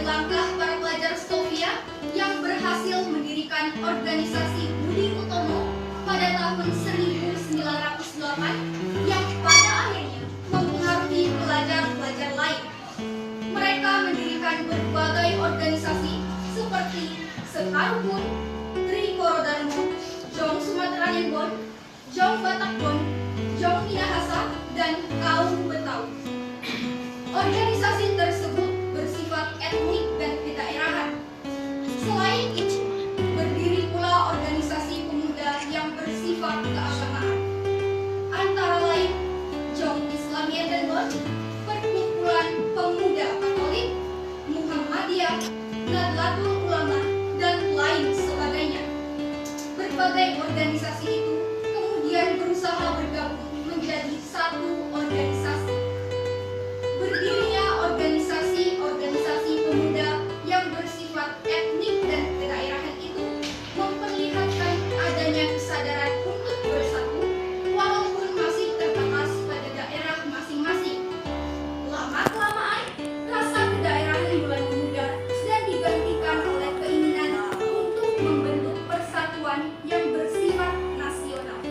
langkah para pelajar Stovia yang berhasil mendirikan organisasi Budi Utomo pada tahun 1908 yang pada akhirnya mempengaruhi pelajar-pelajar lain. Mereka mendirikan berbagai organisasi seperti Sekarukun, Trikorodharmo, Jong Sumatranenbon, Jong Batakbon, Jong Minahasa, dan Kaum Betawi. Organisasi tersebut bersifat etnik dan kedaerahan. Selain itu, berdiri pula organisasi pemuda yang bersifat keagamaan. Antara lain, Jong Islamiadenbon, Perkumpulan Pemuda Katolik, Muhammadiyah, Nahdlatul Ulama, dan lain sebagainya. Berbagai organisasi itu kemudian berusaha bergabung menjadi satu organisasi. Berdirinya organisasi-organisasi pemuda yang bersifat etnik dan kedaerahan itu memperlihatkan adanya kesadaran untuk bersatu walaupun masih terbatas pada daerah masing-masing. Lama-kelamaan, rasa kedaerahan mulai memudar dan digantikan oleh keinginan untuk membentuk persatuan yang bersifat nasional.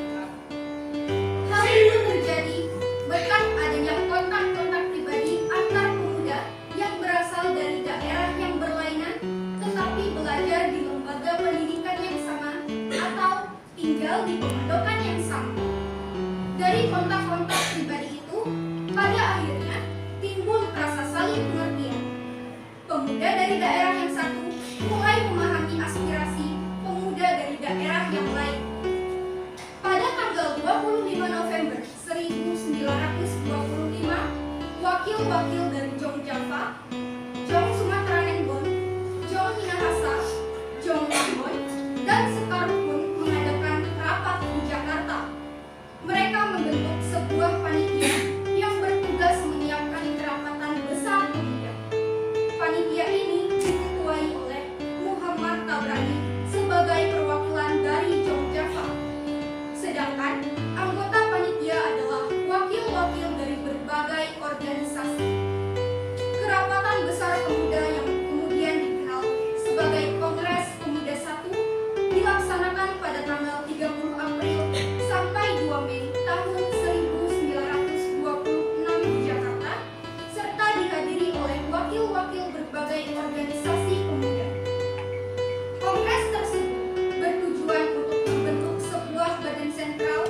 Hal itu terjadi berkat adanya kontak-kontak pribadi antar pemuda yang berasal dari daerah yang berlainan tetapi belajar di lembaga pendidikan yang sama atau tinggal di pemondokan yang sama. Dari kontak-kontak pribadi itu, pada akhirnya timbul rasa saling pengertian. Pemuda dari daerah yang satu mulai memahami aspirasi pemuda dari daerah yang lain. Pada tanggal 25 November 1925, wakil-wakil dari Jong Java, Jong Sumatranenbon, Jong Minahasa, Jong Ambon, dan Sekarukun mengadakan rapat di Jakarta. Mereka membentuk sebuah panitia yang bertugas menyiapkan kerapatan besar pemuda. Panitia ini diketuai oleh Muhammad Tabrani sebagai perwakilan dari Jong Java. Sedangkan anggota panitia adalah wakil-wakil dari berbagai organisasi. Kerapatan besar pemuda yang kemudian dikenal sebagai Kongres Pemuda 1 dilaksanakan pada tanggal 30 April sampai 2 Mei tahun 1926 di Jakarta, serta dihadiri oleh wakil-wakil berbagai organisasi pemuda. Kongres tersebut bertujuan untuk membentuk sebuah badan sentral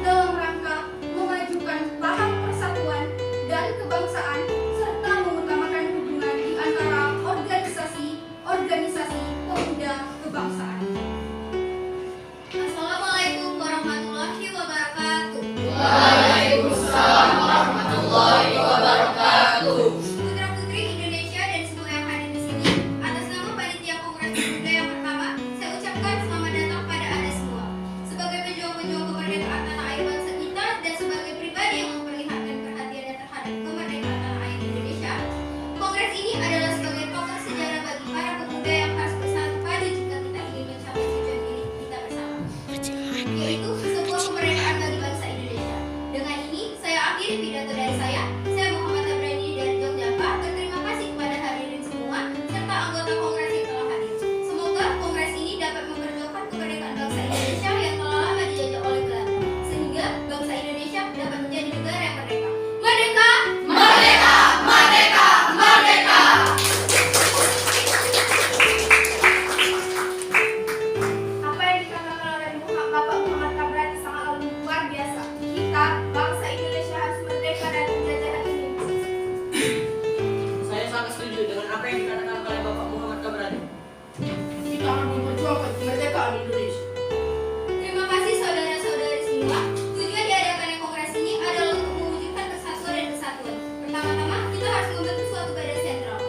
dalam rangka memajukan paham persatuan dan kebangsaan serta mengutamakan hubungan di antara organisasi-organisasi pemuda kebangsaan. Assalamualaikum warahmatullahi wabarakatuh. Waalaikumsalam warahmatullahi wabarakatuh. Putra-putri Indonesia dan semua yang hadir di sini, atas nama Panitia Kongres Pemuda yang pertama, saya ucapkan selamat datang pada Anda semua. Sebagai pejuang-pejuang kemerdekaan tanah air bangsa kita dan sebagai pribadi yang memperlihatkan perhatiannya terhadap kemerdekaan tanah air Indonesia, Kongres ini adalah sebagai tonggak sejarah bagi para pemuda yang harus bersatu padu jika kita ingin mencapai tujuan diri kita bersama, yaitu sebuah kemerdekaan bagi bangsa Indonesia. Dengan ini, saya akhiri pidato dari saya. Saya Muhammad Tabrani dari Yogyakarta. Berterima kasih kepada hadirin semua serta anggota Kongres yang telah hadir. Semoga Kongres ini dapat memperjuangkan kemerdekaan bangsa Indonesia yang telah lama dijajah oleh Belanda, sehingga bangsa Indonesia dapat menjadi negara yang merdeka. Merdeka! Merdeka! Merdeka! Merdeka! Apa yang dikatakan oleh Bapak Muhammad Tabrani sangat luar biasa. Kita, bangsa Indonesia harus merdeka dari penjajahan ini. Saya sangat setuju dengan apa yang dikatakan oleh Bapak Muhammad Tabrani. Kita harus memperjuangkan kemerdekaan Indonesia. Terima kasih saudara-saudari semua. Tujuan diadakannya kongres ini adalah untuk mewujudkan kesatuan dan kesatuan. Pertama-tama, kita harus membentuk suatu badan sentral.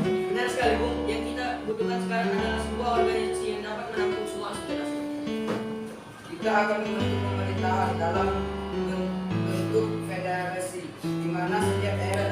Benar sekali, Bung. Yang kita butuhkan sekarang adalah sebuah organisasi yang dapat menampung semua aspirasi. Kita akan membentuk pemerintahan dalam bentuk federasi, di mana setiap daerah